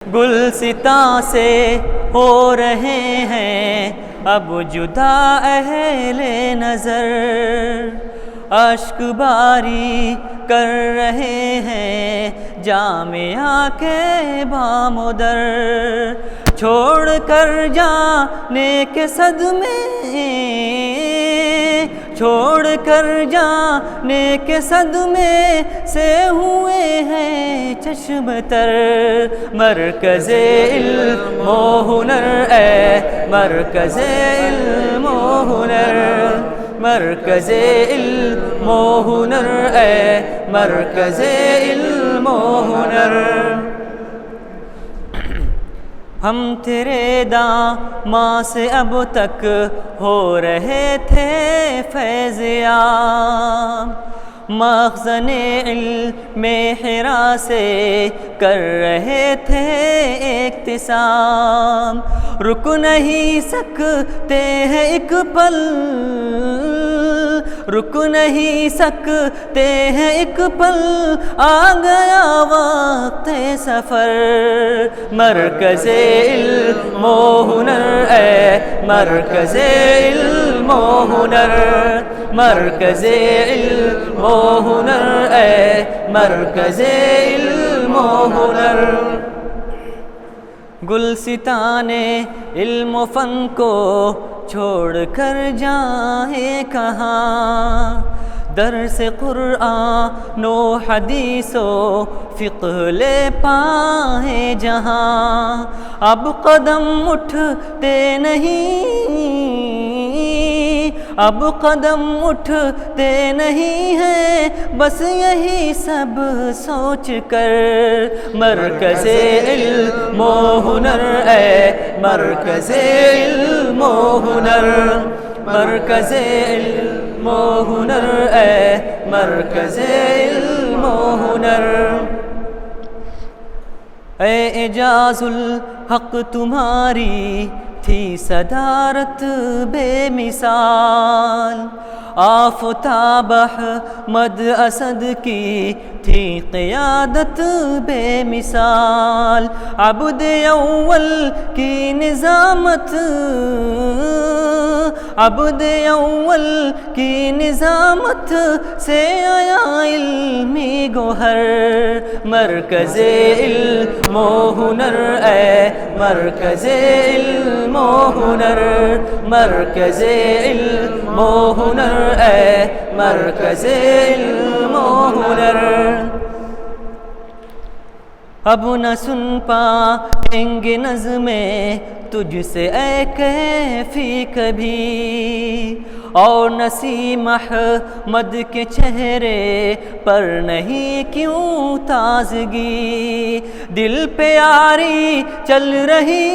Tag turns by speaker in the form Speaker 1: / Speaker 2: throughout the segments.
Speaker 1: گلستاں سے ہو رہے ہیں اب جدا اہل نظر، اشک باری کر رہے ہیں جامعہ کے بامدر، چھوڑ کر جانے کے صدمے، چھوڑ کر جانے کے صدمے سے ہوئے ہیں چشم تر، مرکز علم و ہنر اے مرکز علم و ہنر، مرکز علم و ہنر اے مرکز علم و ہنر۔ ہم تیرے داماں سے اب تک ہو رہے تھے فیض عام، مخزن علم حرا سے کر رہے تھے اقتسام، رک نہیں سکتے ہیں ایک پل، رک نہیں سکتے ہیں ایک پل، آ گیا وقت سفر، مرکز علم و ہنر اے مرکز علم و ہنر، مرکز علم و ہنر اے مرکز علم و ہنر۔ گلستان علم و فن کو چھوڑ کر جائیں کہاں، درس قرآن و حدیث و فقہ لے پائیں جہاں، اب قدم اٹھتے نہیں، اب قدم اٹھتے نہیں ہیں بس یہی سب سوچ کر، مرکز علم و ہنر اے مرکز علم و ہنر، مرکز علم و ہنر اے مرکز علم و ہنر۔ اے اعجاز الحق تمہاری تھی صدارت بے مثال، آفتاب احمد اسد کی تھی قیادت بے مثال، عبد اول کی نظامت، عبد اول کی نظامت سے آیا علمی گوہر، مرکز علم و ہنر اے مرکز علم و ہنر، مرکز علم و ہنر اے مرکز علم و ہنر۔ اب نہ سن پائیں گے نظمیں تجھ سے اے کیفی کبھی، اور نسیم احمد کے چہرے پر نہیں کیوں تازگی، دل پہ آری چل رہی،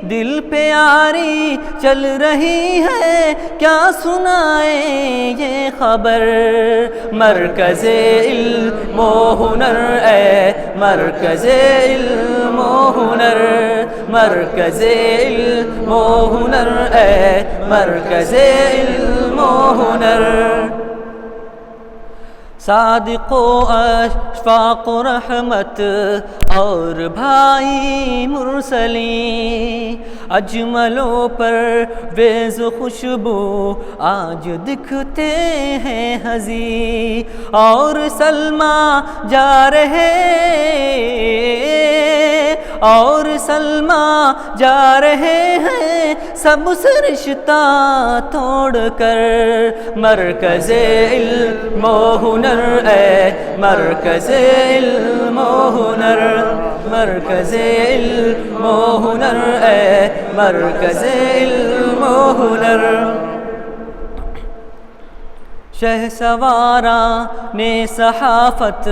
Speaker 1: دل پہ آری چل رہی ہے کیا سنائیں یہ خبر، مرکز علم و ہنر اے مرکز علم و ہنر، مرکز علم و ہنر اے مرکز علم و ہنر۔ صادق و اشفاق و رحمت اور بھائی مرسلین، اجمل و پرویز و خوشبو آج دکھتے ہیں حزین، اور سلمیٰ جا رہے، اور سلمیٰ جا رہے ہیں سب سے رشتہ توڑ کر، مرکز علم و ہنر اے مرکز علم و ہنر، مرکز علم و ہنر اے مرکز علم و ہنر۔ شہسواران صحافت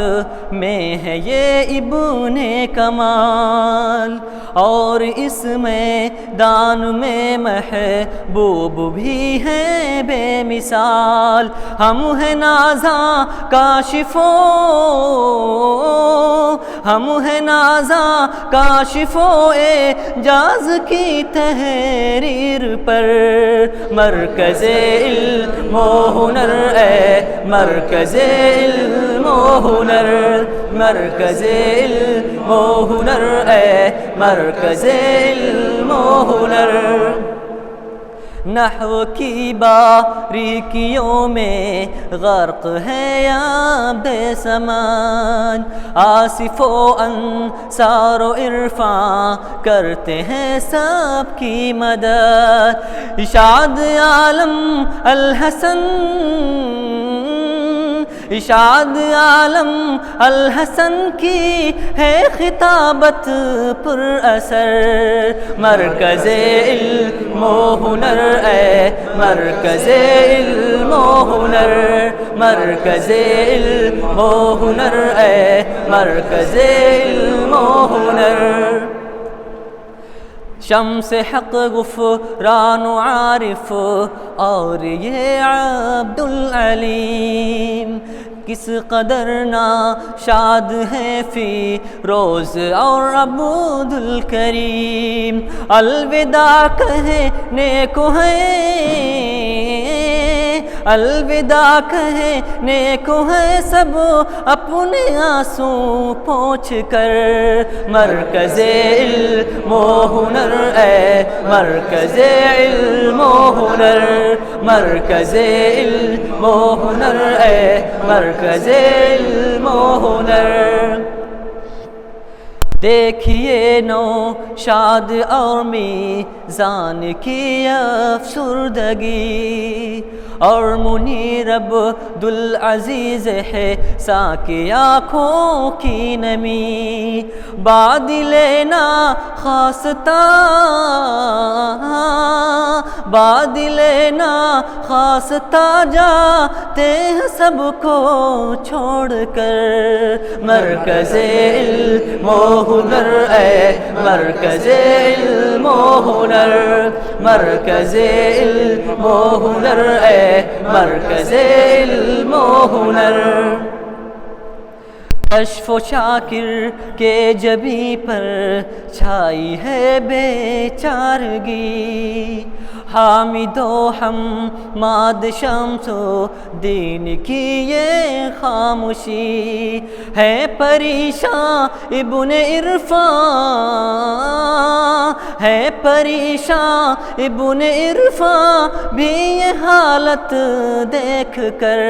Speaker 1: میں ہے یہ ابن کمال، اور اس میدان میں محبوب بھی ہیں بے مثال، ہم ہیں نازاں کاشفو، ہم ہیں نازاں کاشفو اعجاز کی تحریر پر، مرکز علم و ہنر اے مرکز علم و ہنر، مرکز علم و ہنر اے مرکز علم و ہنر۔ نحو کی باریکیوں میں غرق ہے عبد سمان، آصف و انصار و عرفاں کرتے ہیں سب کی مدد۔ اشاد عالم الحسن، اشاد عالم الحسن کی ہے خطابت پر اثر، مرکز علم و ہنر اے مرکز علم و ہنر، مرکز علم و ہنر اے مرکز علم و ہنر۔ شمس حق غفران و عارف اور یہ عبد العلیم، کس قدر ناشاد ہے فی روز اور عبد الکریم، الوداع کہنے کو ہے، الوداع کہنے کو ہے سب اپنے آنسو پوچھ کر، مرکز علم و ہنر اے مرکز علم و ہنر، مرکز علم و ہنر اے مرکز علم و ہنر۔ دیکھیے نوشاد اور میزان کی افسردگی، اور منیر عبدالعزیز ہے ساکی آنکھوں کی نمی، بادل ناخواستہ، بادل ناخواستہ جاتے ہیں سب کو چھوڑ کر، مرکز علم و ہنر اے مرکز علم و ہنر، مرکز علم و ہنر اے مرکز علم و ہنر۔ کشف و شاکر کے جبیں پر چھائی ہے بے چارگی، حامد و حماد شمس و دین کی یہ خاموشی، ہے پریشان ابن عرفان، ہے پریشان ابن عرفان بھی یہ حالت دیکھ کر،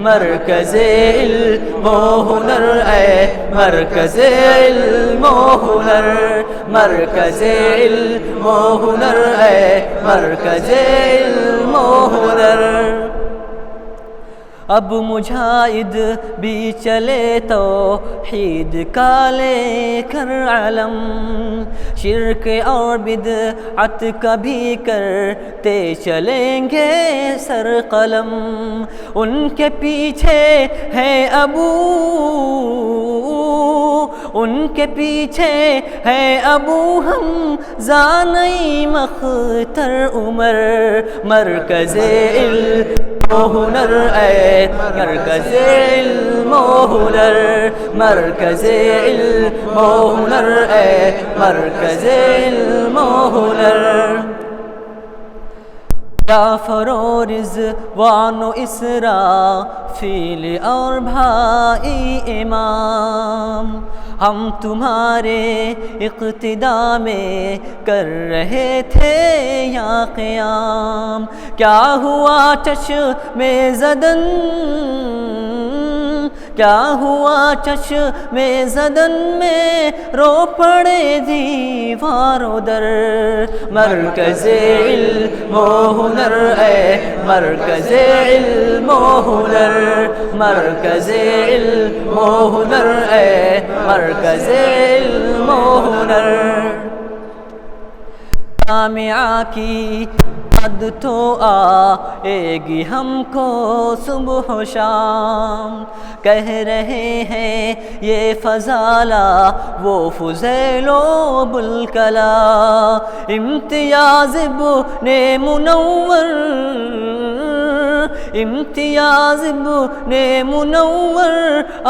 Speaker 1: مرکز علم و ہنر اے مرکز علم و ہنر، مرکز علم و ہنر اے مرکز علم و ہنر۔ اب مجاہد بھی چلے توحید کا لے کر علم، شرک اور بدعت کا بھی کرتے چلیں گے سر قلم، ان کے پیچھے ہے ابو، ان کے پیچھے ہے ابو حمزہ نعیم اختر عمر، مرکز علم و ہنر اے مرکز علم و ہنر، مرکز علم و ہنر اے مرکز علم و ہنر۔ جعفر و رضوان و اسرافیل اور بھائی امام، ہم تمہارے اقتداء میں کر رہے تھے یا قیام، کیا ہوا چشم زدن، کیا ہوا چشم زدن میں رو پڑے دیوار و در، مرکز علم و ہنر اے مرکز علم و ہنر، مرکز علم و ہنر اے مرکز علم و ہنر۔ جامعہ کی یاد تو آئے گی ہم کو صبح و شام، کہہ رہے ہیں یہ فضالہ وہ فضیل و بلکلا، امتیاز ابن منور، امتیاز ابن منور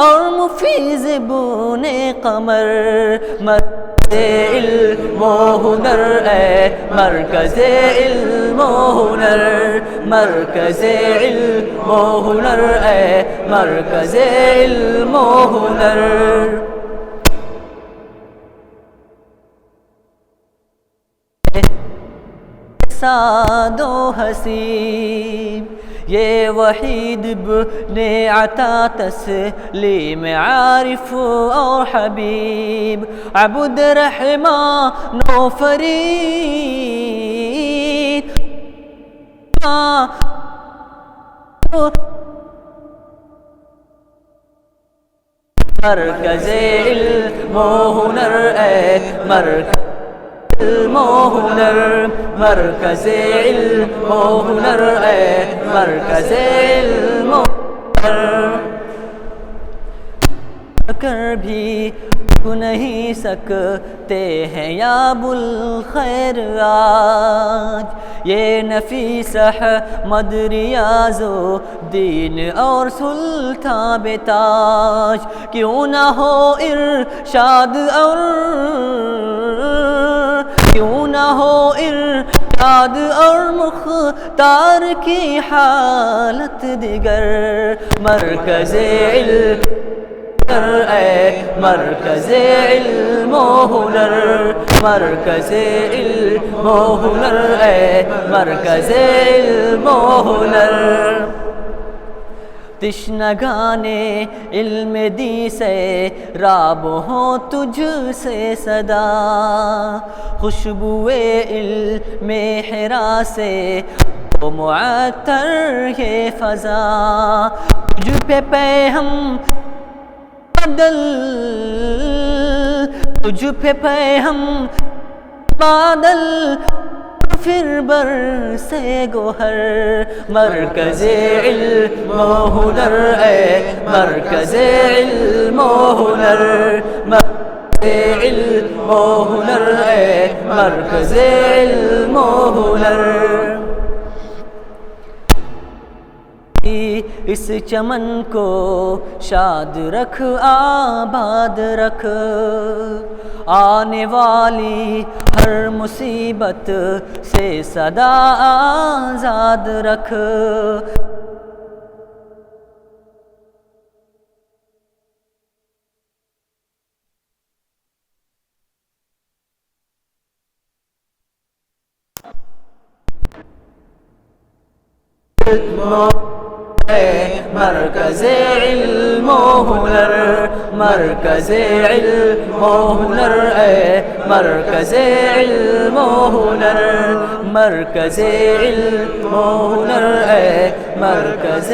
Speaker 1: اور مفیض ابن قمر، علم و ہنر اے مرکز علم و ہنر مرکز علم و ہنر اے مرکز علم و ہنر سعد و حسین یہ وحید ابن عطا تسلیم عارف اور حبیب عبد رحمان و فرید مرکز علم و ہنر اے مرکز علم و ہنر مرکز علم و ہنر اے مرکز علم و ہنر کر بھی نہیں سکتے ہیں یا ابوالخیر آج یہ نفیس احمد ریاض الدین اور سلطان بتاج کیوں نہ ہو ارشاد اور کیوں نہ ہو ارشاد اور مختار کی حالت دیگر مرکز علم اے مرکز علم و ہنر مرکز علم و ہنر اے مرکز علم و ہنر تشنگان علم دی سے راب ہو تجھ سے صدا خوشبوئے علم حرا سے وہ معطر یہ فضا تجھ پہ ہم بادل تجھ پہ ہم بادل پھر برسے گوہر مرکز علم و ہنر اے مرکز علم و ہنر مرکز علم و ہنر اے مرکز علم و ہنر اس چمن کو شاد رکھ آباد رکھ آنے والی ہر مصیبت سے سدا آزاد رکھ مرکز علم و ہنر مرکز علم و ہنر اے مرکز علم و ہنر مرکز علم و ہنر اے مرکز